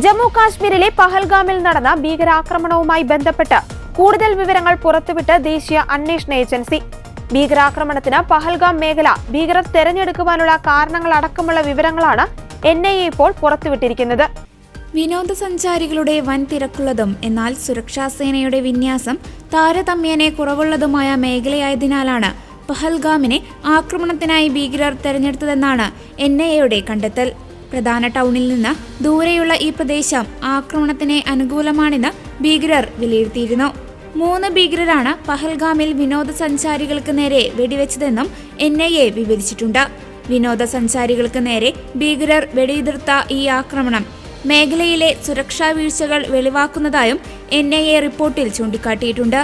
ജമ്മു കാശ്മീരിലെ പഹൽഗാമിൽ നടന്ന ഭീകരാക്രമണവുമായി ബന്ധപ്പെട്ട് കൂടുതൽ വിവരങ്ങൾ പുറത്തുവിട്ട് ദേശീയ അന്വേഷണ ഏജൻസി. ഭീകരാക്രമണത്തിന് പഹൽഗാം മേഖല ഭീകരർ തെരഞ്ഞെടുക്കുവാനുള്ള കാരണങ്ങളടക്കമുള്ള വിവരങ്ങളാണ് NIA ഇപ്പോൾ പുറത്തുവിട്ടിരിക്കുന്നത്. വിനോദസഞ്ചാരികളുടെ വൻ തിരക്കുള്ളതും എന്നാൽ സുരക്ഷാ സേനയുടെ വിന്യാസം താരതമ്യേന കുറവുള്ളതുമായ മേഖലയായതിനാലാണ് പഹൽഗാമിനെ ആക്രമണത്തിനായി ഭീകരർ തെരഞ്ഞെടുത്തതെന്നാണ് NIAയുടെ കണ്ടെത്തൽ. പ്രധാന ടൗണിൽ നിന്ന് ദൂരെയുള്ള ഈ പ്രദേശം ആക്രമണത്തിന് അനുകൂലമാണെന്ന് ഭീകരർ വിലയിരുത്തിയിരുന്നു. 3 ഭീകരരാണ് പഹൽഗാമിൽ വിനോദസഞ്ചാരികൾക്ക് നേരെ വെടിവെച്ചതെന്നും NIA വിവരിച്ചിട്ടുണ്ട്. വിനോദസഞ്ചാരികൾക്ക് നേരെ ഭീകരർ വെടിയുതിർത്ത ഈ ആക്രമണം മേഖലയിലെ സുരക്ഷാ വീഴ്ചകൾ വെളിവാക്കുന്നതായും NIA റിപ്പോർട്ടിൽ ചൂണ്ടിക്കാട്ടിയിട്ടുണ്ട്.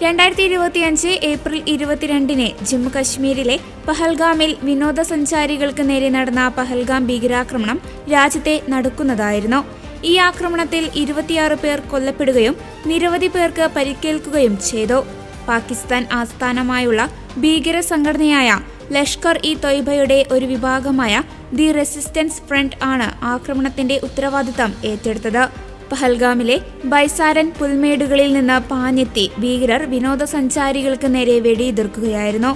2025 ഏപ്രിൽ 22-ന് ജമ്മു കശ്മീരിലെ പഹൽഗാമിൽ വിനോദസഞ്ചാരികൾക്ക് നേരെ നടന്ന പഹൽഗാം ഭീകരാക്രമണം രാജ്യത്തെ നടുക്കുന്നതായിരുന്നു. ഈ ആക്രമണത്തിൽ 26 പേർ കൊല്ലപ്പെടുകയും നിരവധി പേർക്ക് പരിക്കേൽക്കുകയും ചെയ്തു. പാകിസ്ഥാൻ ആസ്ഥാനമായുള്ള ഭീകര സംഘടനയായ ലഷ്കർ-ഇ-തൊയ്ബയുടെ ഒരു വിഭാഗമായ ദി റെസിസ്റ്റൻസ് ഫ്രണ്ട് ആണ് ആക്രമണത്തിന്റെ ഉത്തരവാദിത്തം ഏറ്റെടുത്തത്. പഹൽഗാമിലെ ബൈസാരൻ പുൽമേടുകളിൽ നിന്ന് പാഞ്ഞെത്തി ഭീകരർ വിനോദസഞ്ചാരികൾക്ക് നേരെ വെടിയുതിർക്കുകയായിരുന്നു.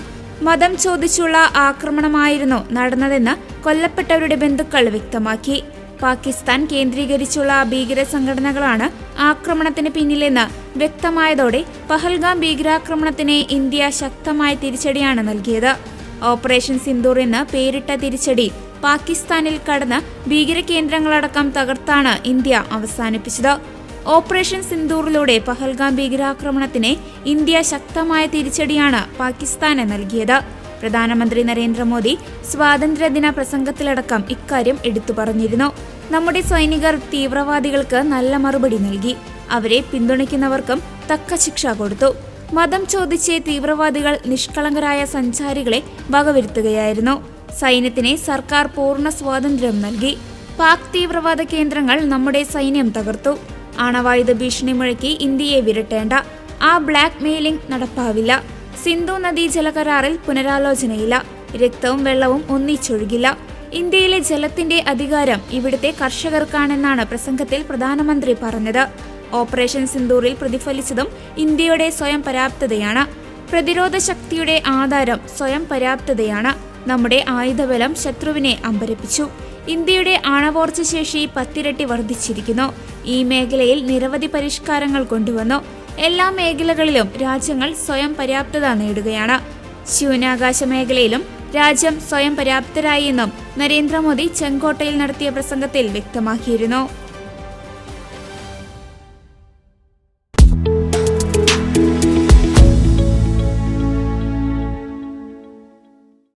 മതം ചോദിച്ചുള്ള ആക്രമണമായിരുന്നു നടന്നതെന്ന് കൊല്ലപ്പെട്ടവരുടെ ബന്ധുക്കൾ വ്യക്തമാക്കി. പാകിസ്ഥാൻ കേന്ദ്രീകരിച്ചുള്ള ഭീകര സംഘടനകളാണ് ആക്രമണത്തിന് പിന്നിലെന്ന് വ്യക്തമായതോടെ പഹൽഗാം ഭീകരാക്രമണത്തിന് ഇന്ത്യ ശക്തമായ തിരിച്ചടിയാണ് നൽകിയത്. ഓപ്പറേഷൻ സിന്ദൂർ എന്ന് പേരിട്ട തിരിച്ചടി പാകിസ്ഥാനിൽ കടന്ന് ഭീകര കേന്ദ്രങ്ങളടക്കം തകർത്താണ് ഇന്ത്യ അവസാനിപ്പിച്ചത്. ഓപ്പറേഷൻ സിന്ദൂറിലൂടെ പഹൽഗാം ഭീകരാക്രമണത്തിന് ഇന്ത്യ ശക്തമായ തിരിച്ചടിയാണ് പാകിസ്ഥാന് നൽകിയത്. പ്രധാനമന്ത്രി നരേന്ദ്രമോദി സ്വാതന്ത്ര്യദിന പ്രസംഗത്തിലടക്കം ഇക്കാര്യം എടുത്തു പറഞ്ഞിരുന്നു. നമ്മുടെ സൈനികർ തീവ്രവാദികൾക്ക് നല്ല മറുപടി നൽകി. അവരെ പിന്തുണയ്ക്കുന്നവർക്കും തക്ക ശിക്ഷ കൊടുത്തു. മതം ചോദിച്ച് തീവ്രവാദികൾ നിഷ്കളങ്കരായ സഞ്ചാരികളെ വകവരുത്തുകയായിരുന്നു. സൈന്യത്തിന് സർക്കാർ പൂർണ്ണ സ്വാതന്ത്ര്യം നൽകി. പാക് തീവ്രവാദ കേന്ദ്രങ്ങൾ നമ്മുടെ സൈന്യം തകർത്തു. ആണവായുധ ഭീഷണി മുഴക്കി ഇന്ത്യയെ വിരട്ടേണ്ട. ആ ബ്ലാക്ക് മെയിലിംഗ് നടപ്പാവില്ല. സിന്ധു നദീ ജലകരാറിൽ പുനരാലോചനയില്ല. രക്തവും വെള്ളവും ഒന്നിച്ചൊഴുകില്ല. ഇന്ത്യയിലെ ജലത്തിന്റെ അധികാരം ഇവിടുത്തെ കർഷകർക്കാണെന്നാണ് പ്രസംഗത്തിൽ പ്രധാനമന്ത്രി പറഞ്ഞത്. ഓപ്പറേഷൻ സിന്ദൂറിൽ പ്രതിഫലിച്ചതും ഇന്ത്യയുടെ സ്വയം പര്യാപ്തതയാണ്. പ്രതിരോധ ശക്തിയുടെ ആധാരം സ്വയം പര്യാപ്തതയാണ്. നമ്മുടെ ആയുധബലം ശത്രുവിനെ അമ്പരപ്പിച്ചു. ഇന്ത്യയുടെ ആണവോർജ്ജ ശേഷി 10 ഇരട്ടി വർദ്ധിച്ചിരിക്കുന്നു. ഈ മേഖലയിൽ നിരവധി പരിഷ്കാരങ്ങൾ കൊണ്ടുവന്നു. എല്ലാ മേഖലകളിലും രാജ്യങ്ങൾ സ്വയം പര്യാപ്തത നേടുകയാണ്. ശൂന്യാകാശ മേഖലയിലും രാജ്യം സ്വയം പര്യാപ്തരായി എന്നും നരേന്ദ്രമോദി ചെങ്കോട്ടയിൽ നടത്തിയ പ്രസംഗത്തിൽ വ്യക്തമാക്കിയിരുന്നു.